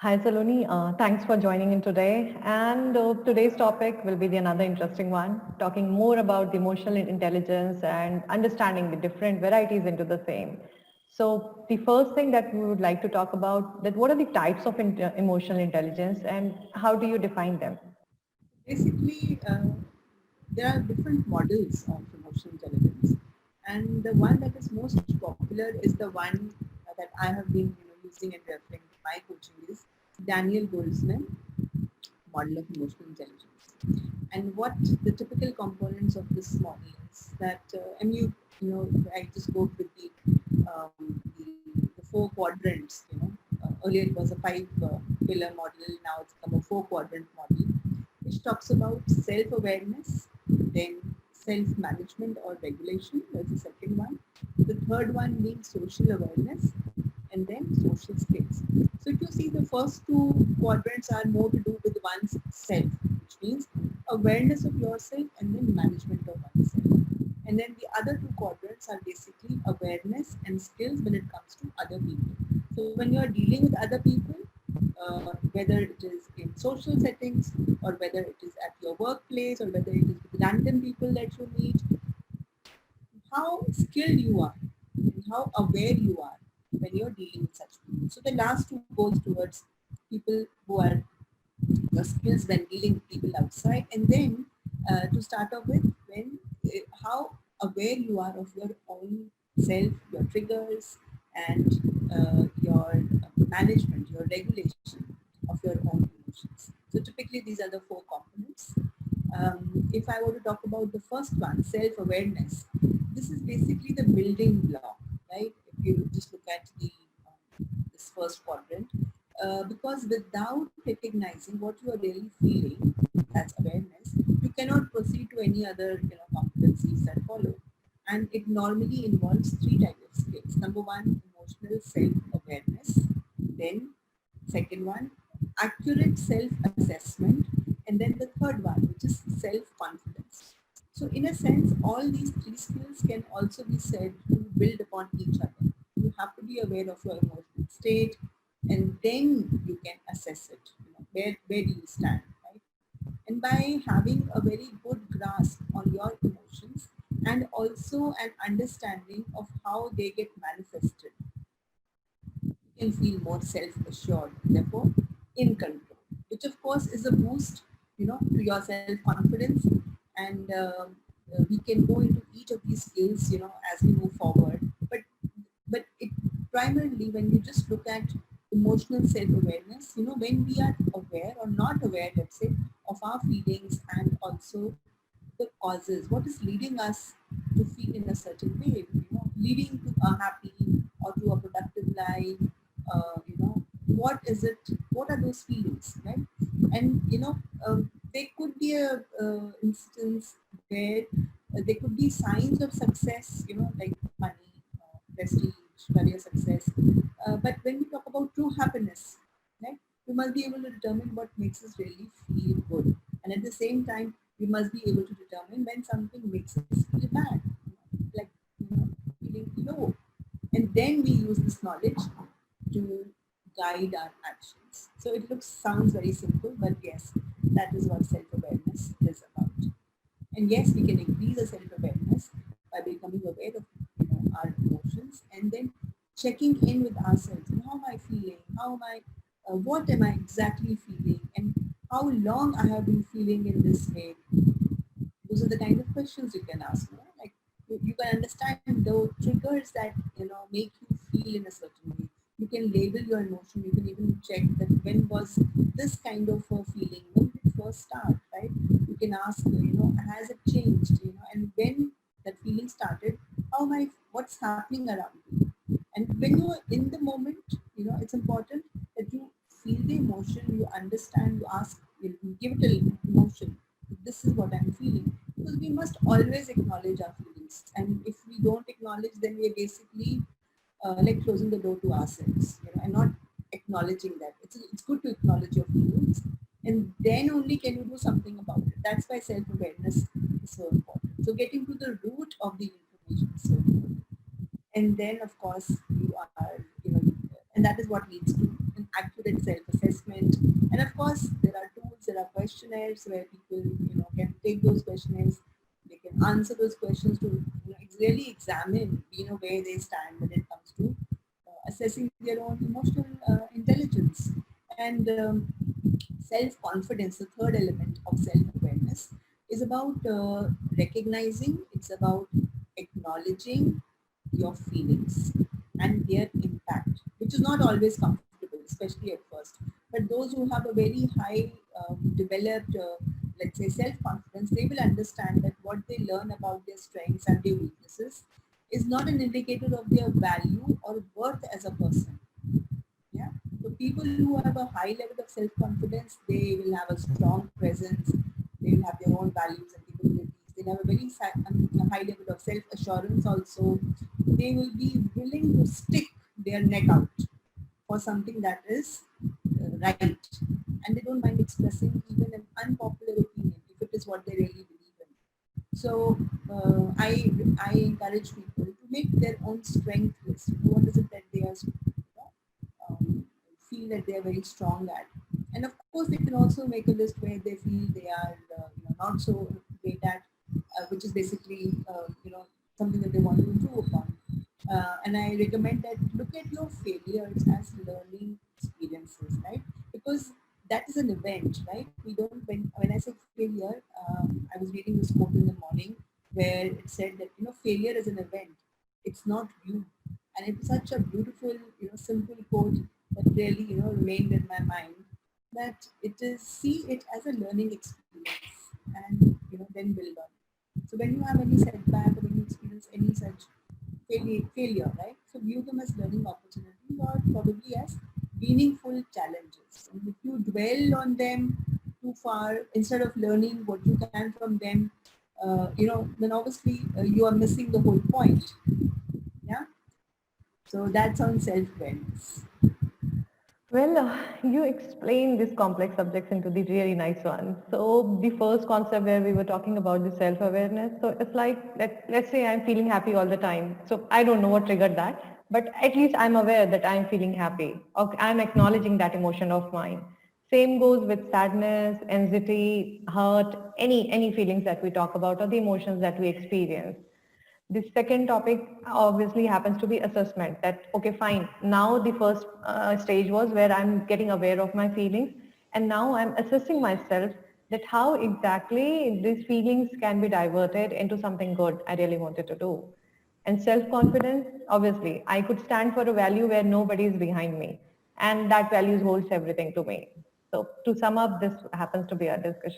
Hi Saloni, thanks for joining in today. And today's topic will be another interesting one, talking more about the emotional intelligence and understanding the different varieties into the same. So the first thing that we would like to talk about that what are the types of emotional intelligence and how do you define them? Basically, there are different models of emotional intelligence, and the one that is most popular is the one that I have been using and referring to my coaching is Daniel Goldsman model of emotional intelligence. And what the typical components of this model is that, and I just go with the four quadrants. Earlier it was a five pillar model, now it's become a four quadrant model, which talks about self awareness, then self management or regulation. That's the second one. The third one being social awareness, and then social skills. So if you see, the first two quadrants are more to do with one's self, which means awareness of yourself and then management of oneself. And then the other two quadrants are basically awareness and skills when it comes to other people. So when you're dealing with other people, whether it is in social settings or whether it is at your workplace or whether it is with random people that you meet, how skilled you are and how aware you are when you're dealing with such people. So the last two goes towards people who are your skills when dealing with people outside, and then to start off with, when how aware you are of your own self, your triggers, and your management, your regulation of your own emotions. So typically these are the four components. If I were to talk about the first one, self-awareness, this is basically the building block, right? If you just look at this first quadrant, because without recognizing what you are really feeling, that's awareness, you cannot proceed to any other competencies that follow. And it normally involves three types of skills. Number one, emotional self-awareness. Then second one, accurate self-assessment. And then the third one, which is self-confidence. So in a sense, all these three skills can also be said to build upon each other. You have to be aware of your emotional state, and then you can assess it. Where do you stand, right? And by having a very good grasp on your emotions and also an understanding of how they get manifested, you can feel more self-assured, therefore in control, which of course is a boost, to your self-confidence. And we can go into each of these skills, as we move forward. But it primarily, when you just look at emotional self-awareness, when we are aware or not aware, let's say, of our feelings and also the causes, what is leading us to feel in a certain way, leading to a happy or to a productive life, what is it, what are those feelings, right? And there could be a instance where there could be signs of success, like money, prestige, career success. But when we talk about true happiness, right, we must be able to determine what makes us really feel good. And at the same time, we must be able to determine when something makes us feel bad, like feeling low. And then we use this knowledge to guide our actions. So it looks sounds very simple, but yes, that is what self-awareness is about. And yes, we can increase our self-awareness by becoming aware of our emotions, and then checking in with ourselves. How am I feeling? How am I? What am I exactly feeling? And how long I have been feeling in this way? Those are the kind of questions you can ask. Like you can understand the triggers that make you feel in a certain way. You can label your emotion. You can even check that when was this kind of a feeling, when did it first start, right? You can ask, has it changed, and when that feeling started, how am I, what's happening around you? And when you're in the moment, it's important that you feel the emotion, you understand, you ask, you give it a emotion. This is what I'm feeling. Because we must always acknowledge our feelings. And if we don't acknowledge, then we're basically like closing the door to ourselves, and not acknowledging that. It's good to acknowledge your feelings. And then only can you do something about it. That's why self-awareness is so important. So getting to the root of the information is so important. And then of course you are, and that is what leads to accurate self-assessment. And of course, there are tools, there are questionnaires where people, can take those questionnaires, they can answer those questions to really examine, where they stand when it comes to assessing their own emotional intelligence. And self-confidence, the third element of self-awareness, is about recognizing, it's about acknowledging your feelings and their impact, which is not always comfortable, especially at first. But those who have a very high developed, let's say, self-confidence, they will understand that what they learn about their strengths and their weaknesses is not an indicator of their value or worth as a person. Yeah. So people who have a high level of self-confidence, they will have a strong presence. They will have their own values and capabilities. They have a very a high level of self-assurance also. They will be willing to stick their neck out for something that is right. And they don't mind expressing even an unpopular opinion if it is what they really believe in. So I encourage people to make their own strength list. What is it that they are feel that they are very strong at? And of course, they can also make a list where they feel they are not so great at, which is basically something that they want to improve upon. And I recommend that look at your failures as learning experiences, right? Because that is an event, right? We don't, when I say failure, I was reading this quote in the morning where it said that, failure is an event. It's not you. And it was such a beautiful, simple quote that really, remained in my mind, that it is, see it as a learning experience and, then build on it. So when you have any setback or when you experience any such failure, right? So view them as learning opportunities or probably as meaningful challenges. And if you dwell on them too far, instead of learning what you can from them, then obviously you are missing the whole point. Yeah. So that's on self-awareness. Well, you explained these complex subjects into the really nice one. So the first concept where we were talking about the self-awareness, so it's like, let's say I'm feeling happy all the time. So I don't know what triggered that, but at least I'm aware that I'm feeling happy. Okay, I'm acknowledging that emotion of mine. Same goes with sadness, anxiety, hurt, any feelings that we talk about or the emotions that we experience. The second topic obviously happens to be assessment, that, okay, fine. Now the first stage was where I'm getting aware of my feelings, and now I'm assessing myself that how exactly these feelings can be diverted into something good I really wanted to do. And self-confidence, obviously, I could stand for a value where nobody is behind me, and that value holds everything to me. So to sum up, this happens to be our discussion.